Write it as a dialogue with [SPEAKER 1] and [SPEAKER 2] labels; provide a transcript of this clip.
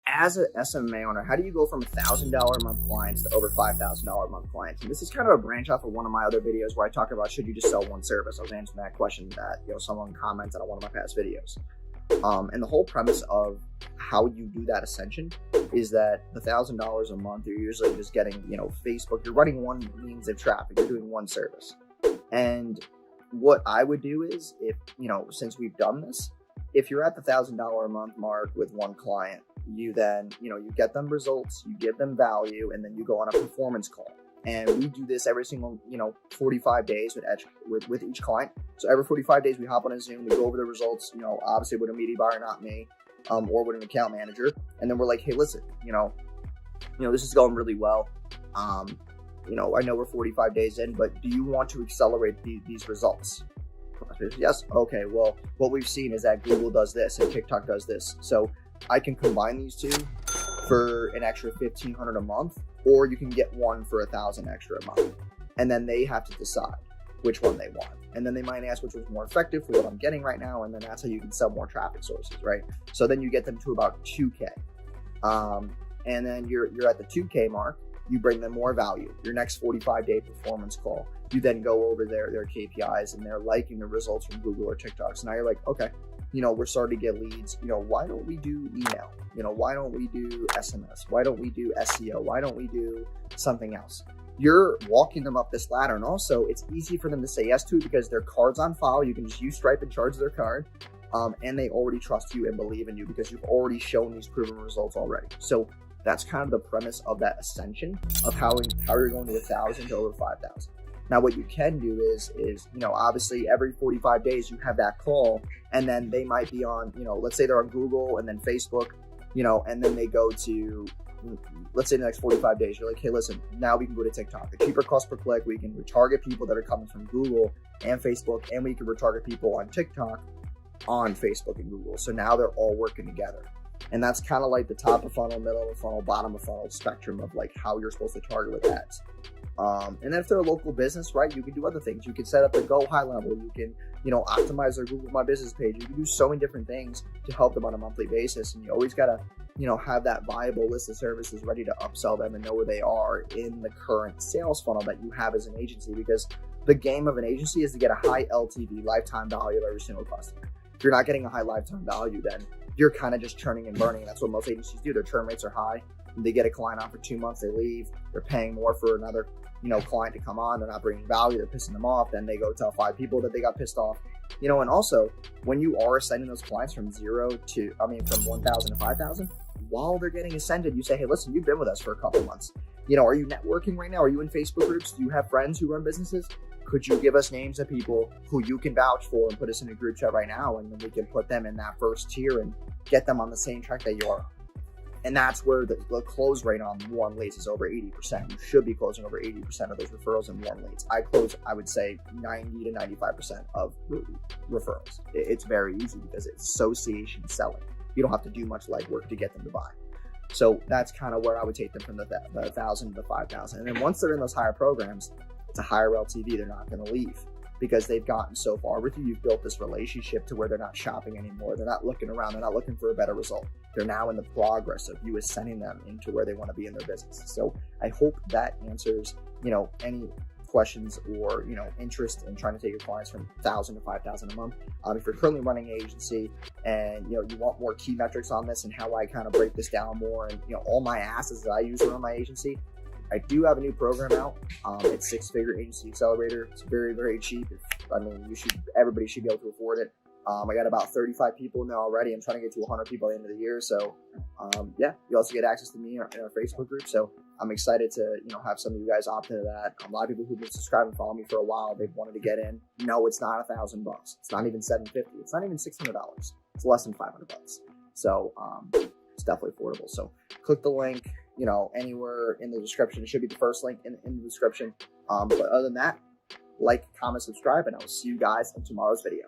[SPEAKER 1] as an SMMA owner, how do you go from $1,000 a month clients to over $5,000 a month clients? And this is kind of a branch off of one of my other videos where I talk about, should you just sell one service? I was answering that question that, someone commented on one of my past videos. And the whole premise of how you do that ascension is that the $1,000 a month, you're usually just getting, Facebook, you're running one means of traffic, you're doing one service. And what I would do is, if, since we've done this, if you're at the $1,000 a month mark with one client, you then, you get them results, you give them value, and then you go on a performance call. And we do this every single, 45 days with each client. So every 45 days, we hop on a Zoom, we go over the results, obviously with a media buyer, not me, or with an account manager. And then we're like, hey, listen, this is going really well. I know we're 45 days in, but do you want to accelerate these results? Yes. Okay. Well, what we've seen is that Google does this and TikTok does this. So I can combine these two for an extra $1,500 a month, or you can get one for $1,000 extra a month. And then they have to decide which one they want. And then they might ask which one's more effective for what I'm getting right now. And then that's how you can sell more traffic sources, right? So then you get them to about 2K. And then you're at the 2K mark. You bring them more value. Your next 45-day performance call, you then go over their KPIs and they're liking the results from Google or TikTok. So now you're like, okay, we're starting to get leads. Why don't we do email? Why don't we do SMS? Why don't we do SEO? Why don't we do something else? You're walking them up this ladder. And also, it's easy for them to say yes to it because their card's on file. You can just use Stripe and charge their card. And they already trust you and believe in you because you've already shown these proven results already. So that's kind of the premise of that ascension of how you're going to 1,000 to over 5,000. Now, what you can do is obviously every 45 days you have that call, and then they might be on, let's say they're on Google and then Facebook, and then they go to, let's say the next 45 days, you're like, hey, listen, now we can go to TikTok. A cheaper cost per click, we can retarget people that are coming from Google and Facebook, and we can retarget people on TikTok on Facebook and Google. So now they're all working together. And that's kind of like the top of funnel, middle of funnel, bottom of funnel spectrum of like how you're supposed to target with ads. And then if they're a local business, right, you can do other things. You can set up the Go high level. You can, optimize their Google My Business page. You can do so many different things to help them on a monthly basis. And you always got to, have that viable list of services ready to upsell them and know where they are in the current sales funnel that you have as an agency. Because the game of an agency is to get a high LTV, lifetime value of every single customer. If you're not getting a high lifetime value, then you're kind of just churning and burning. And that's what most agencies do. Their churn rates are high. They get a client on for 2 months, they leave. They're paying more for another, client to come on. They're not bringing value. They're pissing them off. Then they go tell 5 people that they got pissed off. And also when you are ascending those clients from 1,000 to 5,000, while they're getting ascended, you say, hey, listen, you've been with us for a couple months. Are you networking right now? Are you in Facebook groups? Do you have friends who run businesses? Could you give us names of people who you can vouch for and put us in a group chat right now? And then we can put them in that first tier and get them on the same track that you are on. And that's where the close rate on warm leads is over 80%. You should be closing over 80% of those referrals in warm leads. I close, I would say, 90 to 95% of referrals. It's very easy because it's association selling. You don't have to do much legwork to get them to buy. So that's kind of where I would take them from the 1,000 to the 5,000. And then once they're in those higher programs, it's a higher LTV. They're not going to leave because they've gotten so far with you. You've built this relationship to where they're not shopping anymore. They're not looking around. They're not looking for a better result. They're now in the progress of you ascending them into where they want to be in their business. So I hope that answers, any questions or, interest in trying to take your clients from 1,000 to 5,000 a month. If you're currently running an agency and, you want more key metrics on this and how I kind of break this down more and, all my assets that I use around my agency, I do have a new program out. It's 6-Figure Agency Accelerator. It's very, very cheap. Everybody should be able to afford it. I got about 35 people in there already. I'm trying to get to 100 people at the end of the year. So, you also get access to me in our Facebook group. So I'm excited to, have some of you guys opt into that. A lot of people who've been subscribing and following me for a while, they've wanted to get in. No, it's not $1,000. It's not even $750. It's not even $600. It's less than $500. So, it's definitely affordable. So click the link, anywhere in the description. It should be the first link in the description. But other than that, like, comment, subscribe, and I will see you guys in tomorrow's video.